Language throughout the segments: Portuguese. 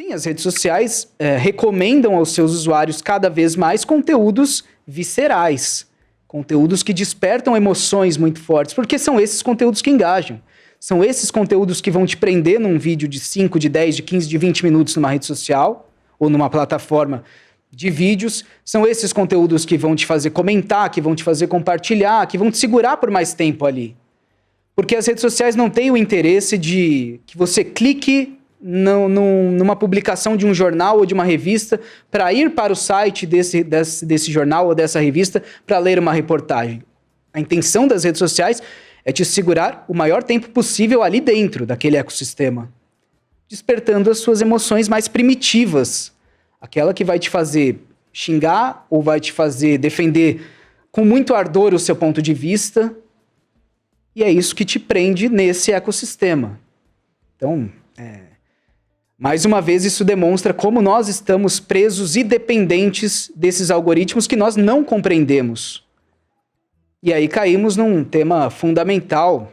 Sim, as redes sociais recomendam aos seus usuários cada vez mais conteúdos viscerais, conteúdos que despertam emoções muito fortes, porque são esses conteúdos que engajam. São esses conteúdos que vão te prender num vídeo de 5, de 10, de 15, de 20 minutos numa rede social ou numa plataforma de vídeos. São esses conteúdos que vão te fazer comentar, que vão te fazer compartilhar, que vão te segurar por mais tempo ali. Porque as redes sociais não têm o interesse de que você clique numa publicação de um jornal ou de uma revista para ir para o site desse jornal ou dessa revista para ler uma reportagem. A intenção das redes sociais é te segurar o maior tempo possível ali dentro daquele ecossistema, despertando as suas emoções mais primitivas, aquela que vai te fazer xingar ou vai te fazer defender com muito ardor o seu ponto de vista, e é isso que te prende nesse ecossistema. Então, mais uma vez, isso demonstra como nós estamos presos e dependentes desses algoritmos que nós não compreendemos. E aí caímos num tema fundamental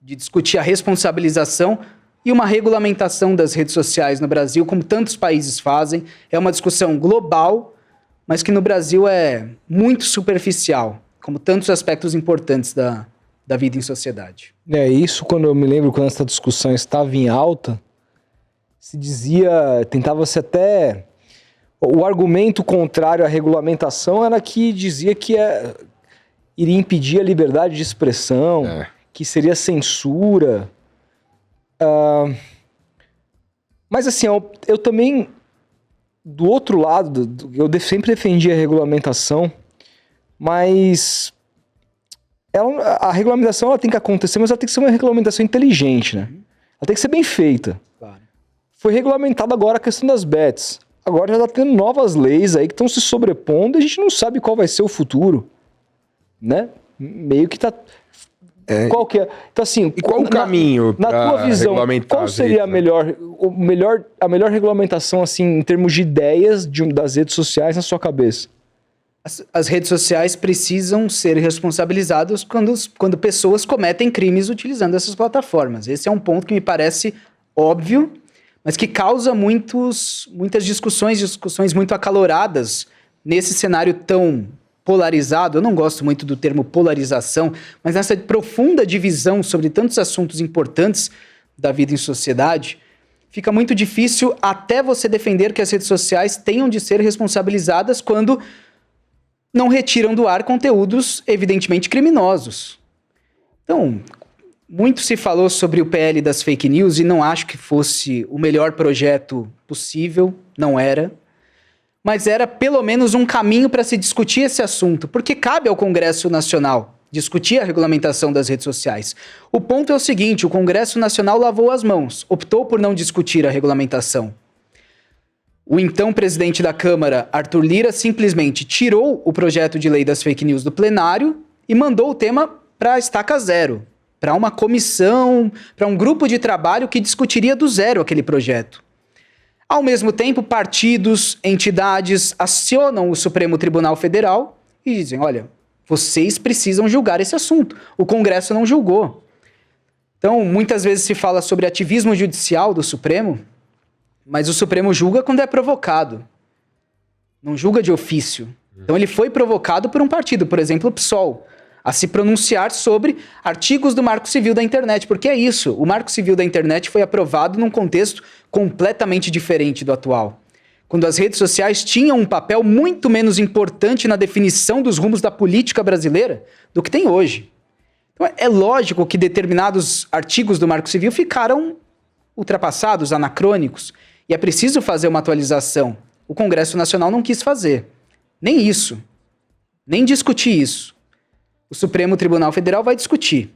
de discutir a responsabilização e uma regulamentação das redes sociais no Brasil, como tantos países fazem. É uma discussão global, mas que no Brasil é muito superficial, como tantos aspectos importantes da vida em sociedade. Isso quando eu me lembro, quando essa discussão estava em alta, se dizia, tentava-se até... O argumento contrário à regulamentação era que dizia que iria impedir a liberdade de expressão, que seria censura. Mas assim, eu também, do outro lado, eu sempre defendi a regulamentação, mas a regulamentação ela tem que acontecer, mas ela tem que ser uma regulamentação inteligente, né? Ela tem que ser bem feita. Claro. Foi regulamentada agora a questão das bets. Agora já está tendo novas leis aí que estão se sobrepondo e a gente não sabe qual vai ser o futuro, né? Meio que tá... Qual que é? Então assim... E qual o caminho na tua visão, qual seria a melhor regulamentação assim, em termos de ideias das redes sociais na sua cabeça? As redes sociais precisam ser responsabilizadas quando pessoas cometem crimes utilizando essas plataformas. Esse é um ponto que me parece óbvio, mas que causa muitas discussões muito acaloradas nesse cenário tão polarizado. Eu não gosto muito do termo polarização, mas nessa profunda divisão sobre tantos assuntos importantes da vida em sociedade, fica muito difícil até você defender que as redes sociais tenham de ser responsabilizadas quando não retiram do ar conteúdos evidentemente criminosos. Então, muito se falou sobre o PL das fake news e não acho que fosse o melhor projeto possível, não era. Mas era pelo menos um caminho para se discutir esse assunto, porque cabe ao Congresso Nacional discutir a regulamentação das redes sociais. O ponto é o seguinte, o Congresso Nacional lavou as mãos, optou por não discutir a regulamentação. O então presidente da Câmara, Arthur Lira, simplesmente tirou o projeto de lei das fake news do plenário e mandou o tema para a estaca zero, para uma comissão, para um grupo de trabalho que discutiria do zero aquele projeto. Ao mesmo tempo, partidos, entidades acionam o Supremo Tribunal Federal e dizem, olha, vocês precisam julgar esse assunto. O Congresso não julgou. Então, muitas vezes se fala sobre ativismo judicial do Supremo, mas o Supremo julga quando é provocado. Não julga de ofício. Então ele foi provocado por um partido, por exemplo, o PSOL, a se pronunciar sobre artigos do Marco Civil da Internet. Porque é isso, o Marco Civil da Internet foi aprovado num contexto completamente diferente do atual. Quando as redes sociais tinham um papel muito menos importante na definição dos rumos da política brasileira do que tem hoje. Então é lógico que determinados artigos do Marco Civil ficaram ultrapassados, anacrônicos, e é preciso fazer uma atualização. O Congresso Nacional não quis fazer. Nem isso. Nem discutir isso. O Supremo Tribunal Federal vai discutir.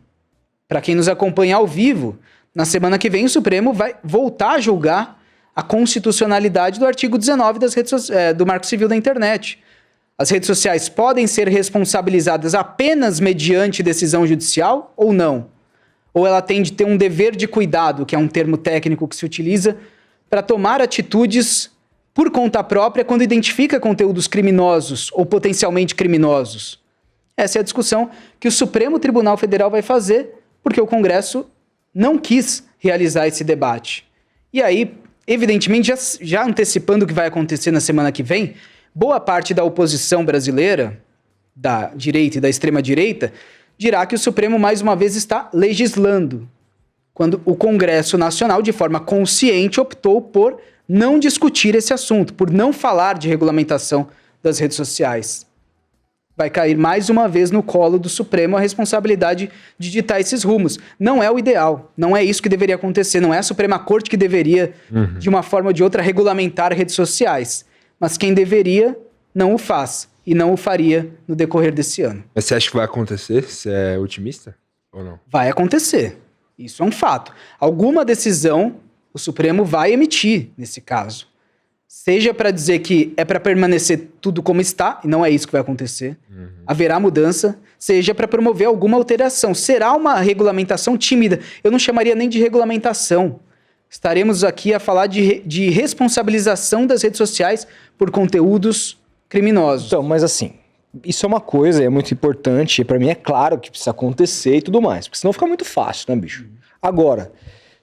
Para quem nos acompanha ao vivo, na semana que vem o Supremo vai voltar a julgar a constitucionalidade do artigo 19 do Marco Civil da Internet. As redes sociais podem ser responsabilizadas apenas mediante decisão judicial ou não? Ou ela tem de ter um dever de cuidado, que é um termo técnico que se utiliza, para tomar atitudes por conta própria quando identifica conteúdos criminosos ou potencialmente criminosos? Essa é a discussão que o Supremo Tribunal Federal vai fazer, porque o Congresso não quis realizar esse debate. E aí, evidentemente, já antecipando o que vai acontecer na semana que vem, boa parte da oposição brasileira, da direita e da extrema-direita, dirá que o Supremo, mais uma vez, está legislando, quando o Congresso Nacional, de forma consciente, optou por não discutir esse assunto, por não falar de regulamentação das redes sociais. Vai cair mais uma vez no colo do Supremo a responsabilidade de ditar esses rumos. Não é o ideal, não é isso que deveria acontecer, não é a Suprema Corte que deveria, de uma forma ou de outra, regulamentar redes sociais. Mas quem deveria, não o faz, e não o faria no decorrer desse ano. Mas você acha que vai acontecer? Você é otimista ou não? Vai acontecer, isso é um fato. Alguma decisão o Supremo vai emitir nesse caso. Seja para dizer que é para permanecer tudo como está, e não é isso que vai acontecer, haverá mudança, seja para promover alguma alteração. Será uma regulamentação tímida, eu não chamaria nem de regulamentação. Estaremos aqui a falar de responsabilização das redes sociais por conteúdos criminosos. Então, mas assim, isso é uma coisa, é muito importante, para mim é claro que precisa acontecer e tudo mais, porque senão fica muito fácil, né, bicho? Agora,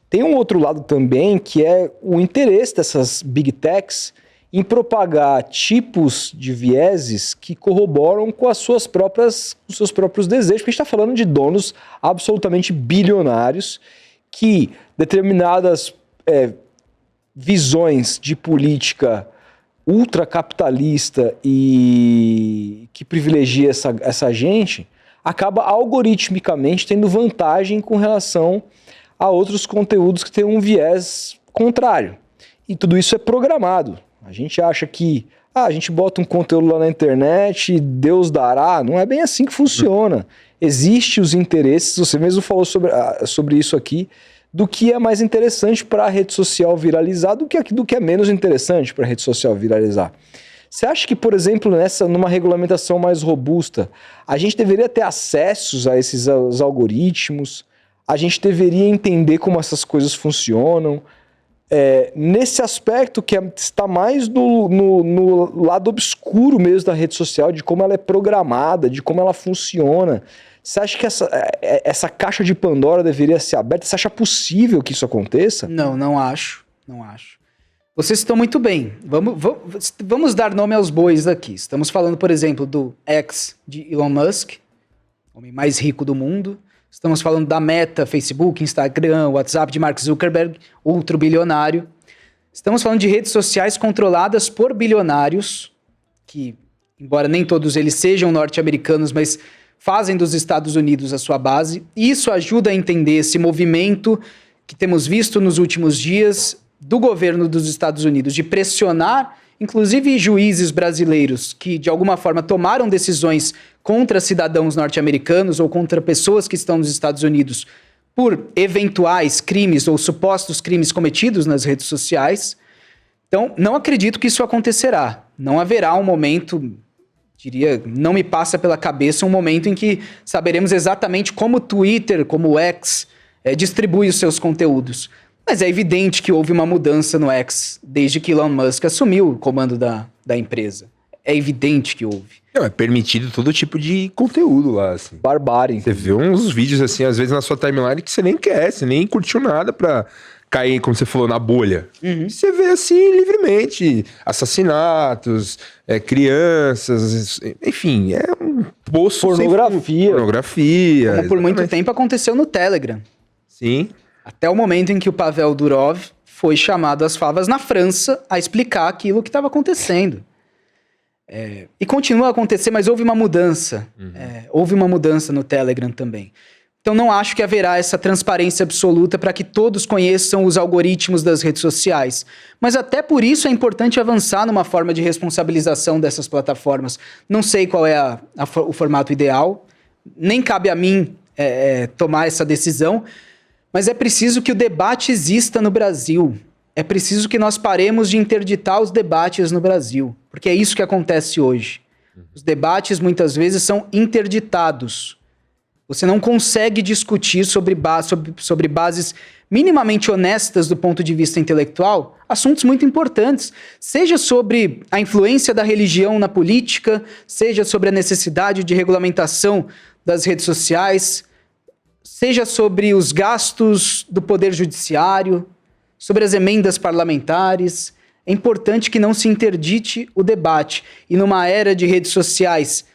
tem um outro lado também, que é o interesse dessas big techs em propagar tipos de vieses que corroboram com os seus próprios desejos, porque a gente está falando de donos absolutamente bilionários que determinadas visões de política ultracapitalista e que privilegia essa gente, acaba algoritmicamente tendo vantagem com relação a outros conteúdos que têm um viés contrário. E tudo isso é programado. A gente acha que a gente bota um conteúdo lá na internet e Deus dará. Não é bem assim que funciona. Existem os interesses, você mesmo falou sobre isso aqui, do que é mais interessante para a rede social viralizar do que é menos interessante para a rede social viralizar. Você acha que, por exemplo, numa regulamentação mais robusta, a gente deveria ter acessos a esses algoritmos? A gente deveria entender como essas coisas funcionam. Nesse aspecto que está mais no lado obscuro mesmo da rede social, de como ela é programada, de como ela funciona. Você acha que essa caixa de Pandora deveria ser aberta? Você acha possível que isso aconteça? Não acho. Vocês estão muito bem. Vamos dar nome aos bois aqui. Estamos falando, por exemplo, do X de Elon Musk, o homem mais rico do mundo. Estamos falando da Meta, Facebook, Instagram, WhatsApp de Mark Zuckerberg, outro bilionário. Estamos falando de redes sociais controladas por bilionários, que, embora nem todos eles sejam norte-americanos, mas fazem dos Estados Unidos a sua base. E isso ajuda a entender esse movimento que temos visto nos últimos dias do governo dos Estados Unidos, de pressionar, inclusive juízes brasileiros que, de alguma forma, tomaram decisões contra cidadãos norte-americanos ou contra pessoas que estão nos Estados Unidos por eventuais crimes ou supostos crimes cometidos nas redes sociais. Então, não acredito que isso acontecerá. Não haverá um momento, não me passa pela cabeça um momento em que saberemos exatamente como o Twitter, como o X, distribui os seus conteúdos. Mas é evidente que houve uma mudança no X desde que Elon Musk assumiu o comando da empresa. É evidente que houve. Não, é permitido todo tipo de conteúdo lá, assim. Barbárie. Você vê uns vídeos, assim, às vezes na sua timeline que você nem quer, você nem curtiu nada pra cair, como você falou, na bolha. E você vê, assim, livremente. Assassinatos, crianças, enfim, é um poço... Pornografia. Como por muito tempo aconteceu no Telegram. Sim. Até o momento em que o Pavel Durov foi chamado às favas na França a explicar aquilo que estava acontecendo. E continua a acontecer, mas houve uma mudança. Houve uma mudança no Telegram também. Então não acho que haverá essa transparência absoluta para que todos conheçam os algoritmos das redes sociais. Mas até por isso é importante avançar numa forma de responsabilização dessas plataformas. Não sei qual é o formato ideal, nem cabe a mim tomar essa decisão, mas é preciso que o debate exista no Brasil. É preciso que nós paremos de interditar os debates no Brasil, porque é isso que acontece hoje. Os debates muitas vezes são interditados. Você não consegue discutir sobre bases minimamente honestas do ponto de vista intelectual assuntos muito importantes, seja sobre a influência da religião na política, seja sobre a necessidade de regulamentação das redes sociais, seja sobre os gastos do poder judiciário, sobre as emendas parlamentares. É importante que não se interdite o debate. E numa era de redes sociais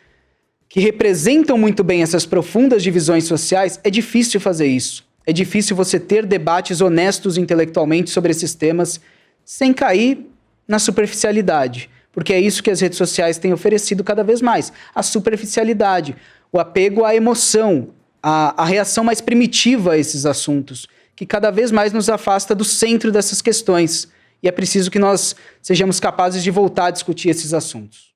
que representam muito bem essas profundas divisões sociais, é difícil fazer isso. É difícil você ter debates honestos intelectualmente sobre esses temas sem cair na superficialidade. Porque é isso que as redes sociais têm oferecido cada vez mais. A superficialidade, o apego à emoção, a reação mais primitiva a esses assuntos, que cada vez mais nos afasta do centro dessas questões. E é preciso que nós sejamos capazes de voltar a discutir esses assuntos.